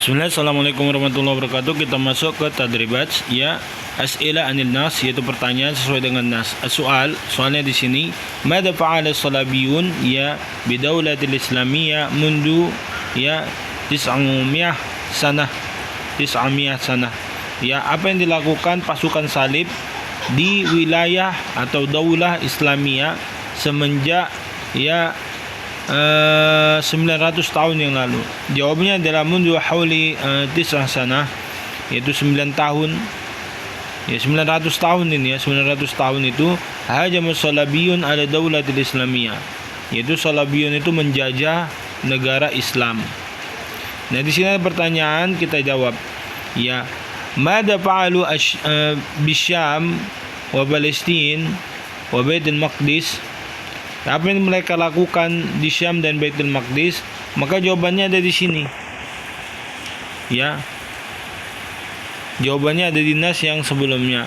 Bismillah, Assalamualaikum warahmatullahi wabarakatuh. Kita masuk ke tadribat, ya, as'ila anil nas, yaitu pertanyaan sesuai dengan nas. Soalnya di sini, mada fa'ala salabiyun, ya, bidaulatil islamiyya mundu, ya, 900 sanah. Ya, apa yang dilakukan pasukan salib di wilayah atau daulah Islamiyah semenjak, ya, 900 tahun yang lalu. Jawabnya adalah mundu hauli 9 sanah, yaitu 9 tahun. Ya, 900 tahun ini, ya, 900 tahun itu hajam salabiyun ala daulatil islamiyah, yaitu salabiyun itu menjajah negara Islam. Nah, di sini ada pertanyaan, kita jawab, ya, mada fa'alu bisyam wa Palestin wa Baitul Maqdis. Apa yang mereka lakukan di Syam dan Baitul Maqdis? Maka jawabannya ada di sini. Ya. Jawabannya ada di nas yang sebelumnya.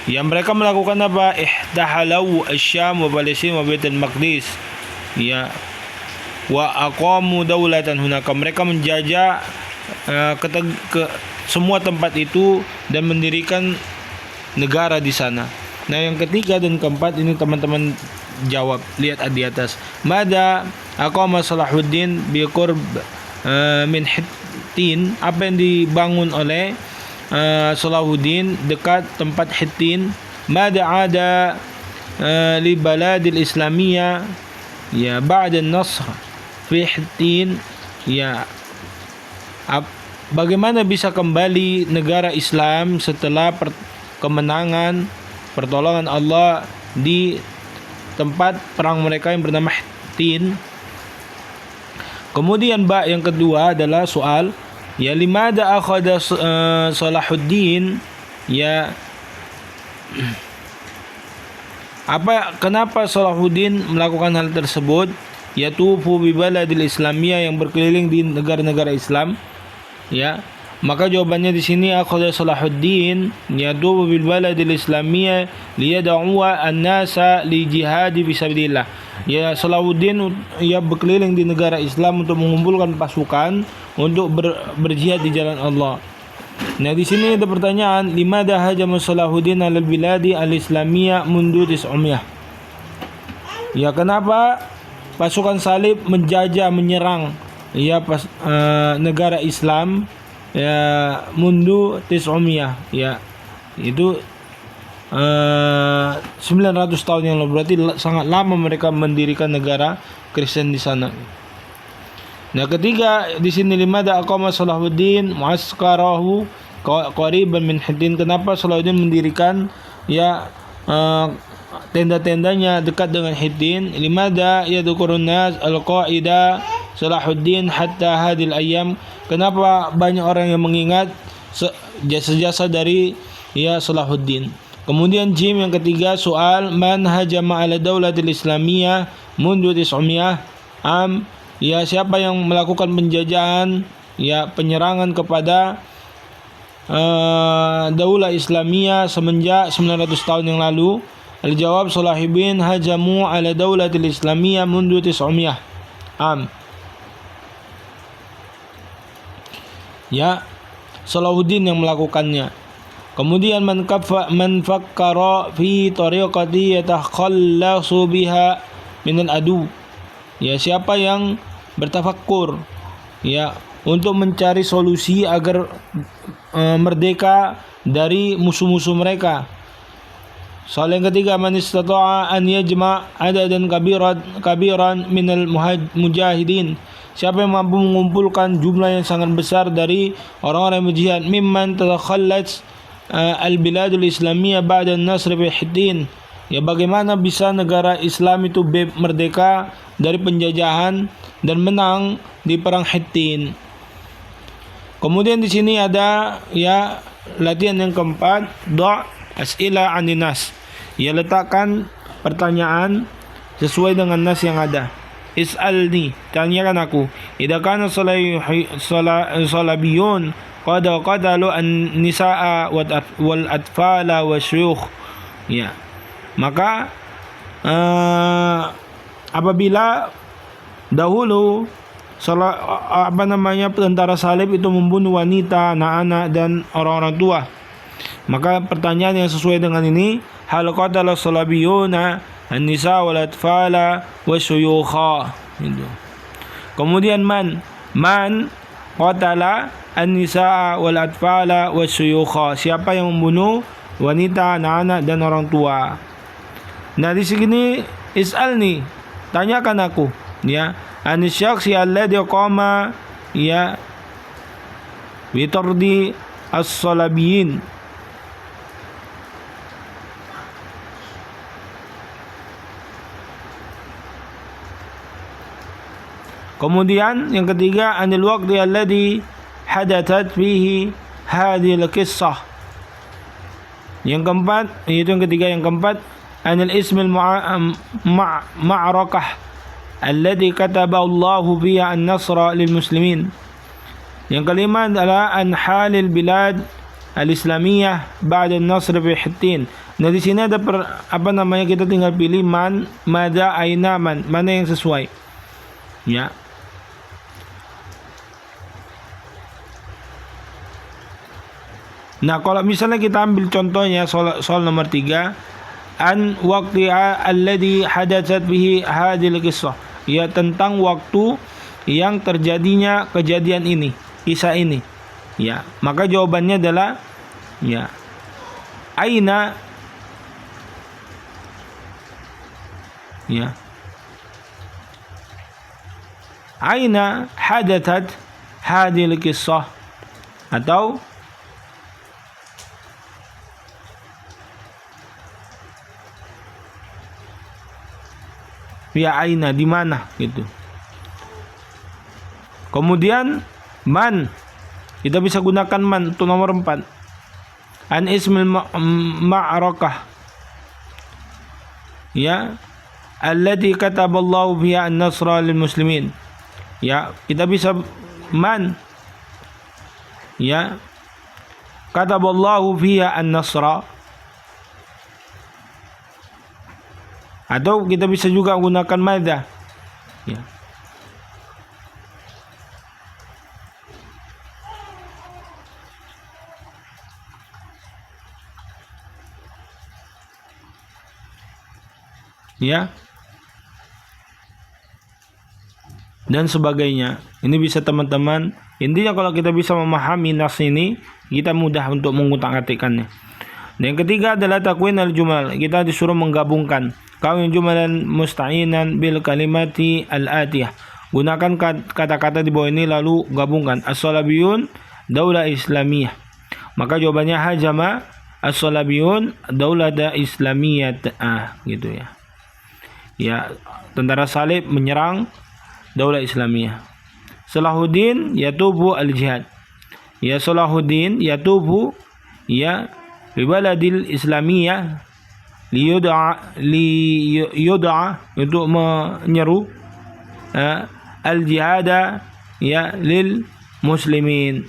Yang mereka melakukan apa? Ihtahalau Syam wa Palestina wa Baitul Maqdis. Ya. Wa aqamu daulatan hunaka. Mereka menjajah ke semua tempat itu dan mendirikan negara di sana. Nah, yang ketiga dan keempat ini teman-teman jawab. Lihat di atas. Mada aqama Salahuddin bi qurb min Hittin. Apa yang dibangun oleh Salahuddin dekat tempat Hittin. Mada ada li baladil islamiyah, ya, ba'da an-nasr fi Hittin. Ya, bagaimana bisa kembali negara Islam setelah kemenangan, pertolongan Allah di tempat perang mereka yang bernama Hittin. Kemudian yang kedua adalah soal, ya, limada akhada Salahuddin, ya, kenapa Salahuddin melakukan hal tersebut, yaitu bi baladil islamiyah, yang berkeliling di negara-negara Islam, ya. Maka jawabannya di sini, akhadha Salahuddin yadu bil baladil islamiyah liyad'uwa an-nasa li jihadi fisabilillah. Ya, Salahuddin, ya, berkeliling di negara Islam untuk mengumpulkan pasukan untuk berjihad di jalan Allah. Nah, di sini ada pertanyaan, limada hajama Salahuddin alal biladi al-islamiyah mundu 900. Ya, kenapa pasukan salib menyerang, ya, negara Islam, ya, mundu 900, ya, itu 900 tahun yang lalu. Berarti sangat lama mereka mendirikan negara Kristen di sana. Nah, ketiga di sini, limada aqama Salahuddin mu'askarahu qariban min Hittin. Kenapa Salahuddin mendirikan, ya, tenda-tendanya dekat dengan Hittin? Limada yadhkurun nas al-qaida Salahuddin hatta hadil ayyam. Kenapa banyak orang yang mengingat jasa-jasa dari, ya, Salahuddin? Kemudian yang ketiga, soal man hajama ala daulatil islamiyah mundu 900 am. Ya, siapa yang melakukan penjajahan, ya, penyerangan kepada daulah Islamiyah semenjak 900 tahun yang lalu? Al-jawab, Salahuddin hajamu ala daulatil islamiyah mundu 900 am. Ya, Salahuddin yang melakukannya. Kemudian man fakkara fi tariqati yatakhallasu biha minal adu. Ya, siapa yang bertafakkur, ya, untuk mencari solusi agar merdeka dari musuh-musuh mereka. Soal yang ketiga, man istata'a an yajma' adadan kabiran minal mujahidin. Siapa yang mampu mengumpulkan jumlah yang sangat besar dari orang-orang yang berjihad, mimman tatakhallat al-biladul islamiyah ba'da an-nasr fi Hittin. Ya, bagaimana bisa negara Islam itu merdeka dari penjajahan dan menang di perang Hittin? Kemudian di sini ada, ya, latihan yang keempat, as'ila anin nas. Ya, letakkan pertanyaan sesuai dengan nas yang ada. Is'alni, tanyakan aku. Idza kana salabiyun qadalu an-nisaa wal atfala wasyukh. Ya. Maka apabila dahulu tentara salib itu membunuh wanita, anak-anak dan orang-orang tua. Maka pertanyaan yang sesuai dengan ini, hal qatala salabiyuna an-nisa wal atfala wasyuyukha. Itu. Kemudian man qatala an-nisa wal atfala wasyuyukha. Siapa yang membunuh wanita, anak-anak dan orang tua? Nah, di sini is'alni, tanyakan aku, ya. Anisyaksi alladhi qama ya bitardi as-salabiyin. Kemudian yang ketiga, anil waqti alladhi hadathat fihi hadhil qissah. Yang keempat, yaitu yang ketiga, yang keempat, anil ismil ma'rakah alladhi kataba Allahu fiha an-nasra lil muslimin. Yang kelima adalah an halil bilad al-islamiyah ba'da an-nasr fi Hittin. Nah, di sini ada kita tinggal pilih man, mada, aina, mana yang sesuai. Ya. Nah, kalau misalnya kita ambil contohnya soal nomor 3, an waqti'a alladhi hadatsat bihi hadhil qissah. Ya, tentang waktu yang terjadinya kejadian ini, kisah ini. Ya, maka jawabannya adalah ya, aina, ya, aina hadathat hadhil qissah, atau ya aina, di mana gitu. Kemudian man, kita bisa gunakan man untuk nomor 4. An ismil ma'rakah ya allati kataballahu fiha an-nasra lil muslimin. Ya, kita bisa man ya kataballahu fiha an-nasra. Atau kita bisa juga menggunakan madza. Ya. Ya. Dan sebagainya. Ini bisa teman-teman. Intinya kalau kita bisa memahami nas ini, kita mudah untuk mengutak-atikkannya. Dan yang ketiga adalah takwin al-jumal. Kita disuruh menggabungkan kawin jumalan musta'inan bil kalimati al-atiyah. Gunakan kata-kata di bawah ini lalu gabungkan. As-salabiyun daulah islamiyah. Maka jawabannya hajama as-salabiyun daulah islamiyah. Gitu ya. Ya, tentara salib menyerang daulah islamiyah. Salahuddin yatubu al-jihad. Ya, Salahuddin yatubu ya bi baladil islamiyah liyud'a untuk menyeru al-jihada ya lil muslimin.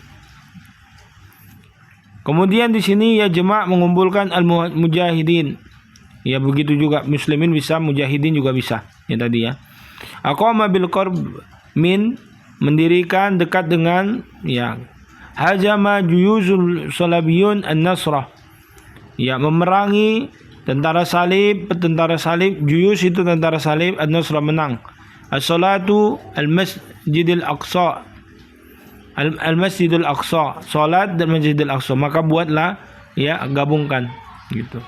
Kemudian di sini ya jema' mengumpulkan al-mujahidin. Ya, begitu juga muslimin bisa, mujahidin juga bisa. Ya tadi ya. Aqama bil qurb min, mendirikan dekat dengan, ya. Hajama juyuzul salabiyun an-nasrah. Ya, memerangi tentara salib, juyus itu tentara salib, an-nasrah menang. As-salatu al-masjidil aqsa. Al-masjidil aqsa, salat dan masjidil aqsa. Maka buatlah ya, gabungkan gitu.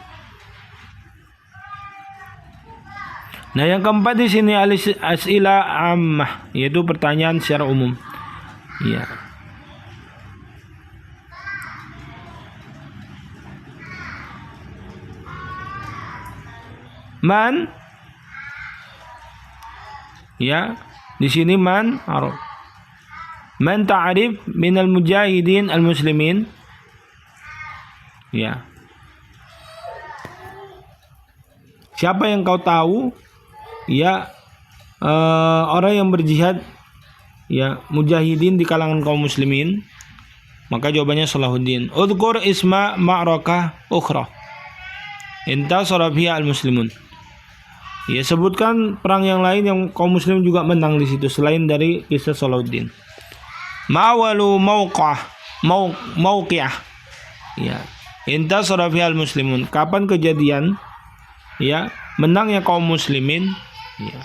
Nah, yang keempat di sini as'ila ammah, yaitu pertanyaan secara umum. Ya. Man, ya, di sini man arab. Man ta'rif minal mujahidin al-muslimin. Ya. Siapa yang kau tahu? Ya, orang yang berjihad, ya, mujahidin di kalangan kaum muslimin. Maka jawabannya Salahuddin. Udhkur isma ma'rakah ukhra intasara fiha al-muslimun. Ya, sebutkan perang yang lain yang kaum muslim juga menang di situ selain dari kisah Salahuddin. Ma'awalu mauqiyah. Ya. Intasara fihal muslimun. Kapan kejadian ya menangnya kaum muslimin? Ya.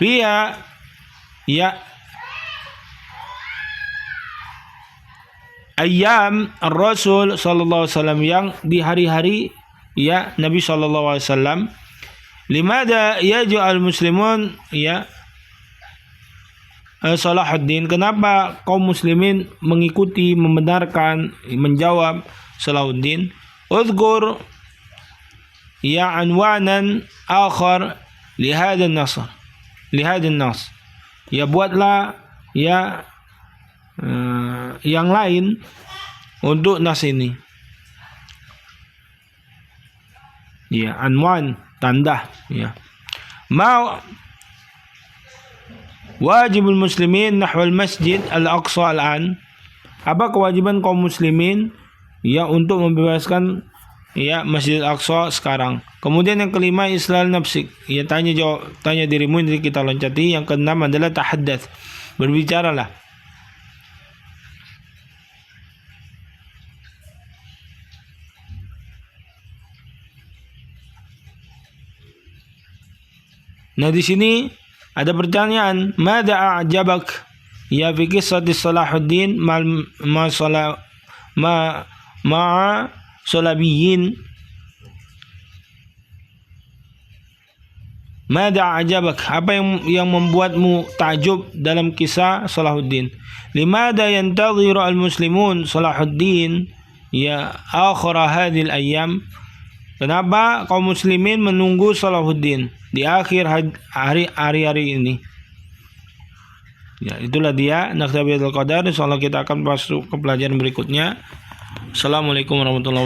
Fiha ya ayyam Rasul sallallahu alaihi wasallam, yang di hari-hari ya Nabi sallallahu alaihi wasallam. Limada yaj'al muslimun ya Salahuddin, kenapa kaum muslimin mengikuti, membenarkan, menjawab Salahuddin? Udhkur ya anwanan akhar li hadzal nasr, li hadzal nas. Ya, buatlah ya yang lain untuk nas ini. Ya, anwan, tanda ya. Ma wajibul muslimin nahwal masjid al-aqsa al-an. Apa kewajiban kaum muslimin ya untuk membebaskan ya Masjid Al-Aqsa sekarang. Kemudian yang kelima, islal nafsik. Ya, tanya dirimu, jadi kita loncati. Yang keenam adalah tahaddath, berbicaralah. Nah, di sini ada pertanyaan, mada a'jabak ya fi qissati Salahuddin ma'a Salabiyin. Mada a'jabak, apa yang membuatmu takjub dalam kisah Salahuddin? Limada yantadhiru al-muslimun Salahuddin ya akhir hadhil ayyam? Kenapa kaum muslimin menunggu Salahuddin di akhir hari-hari ini? Ya, itulah dia Naktabiyul Qadar. Insyaallah kita akan masuk ke pelajaran berikutnya. Assalamualaikum warahmatullahi wabarakatuh.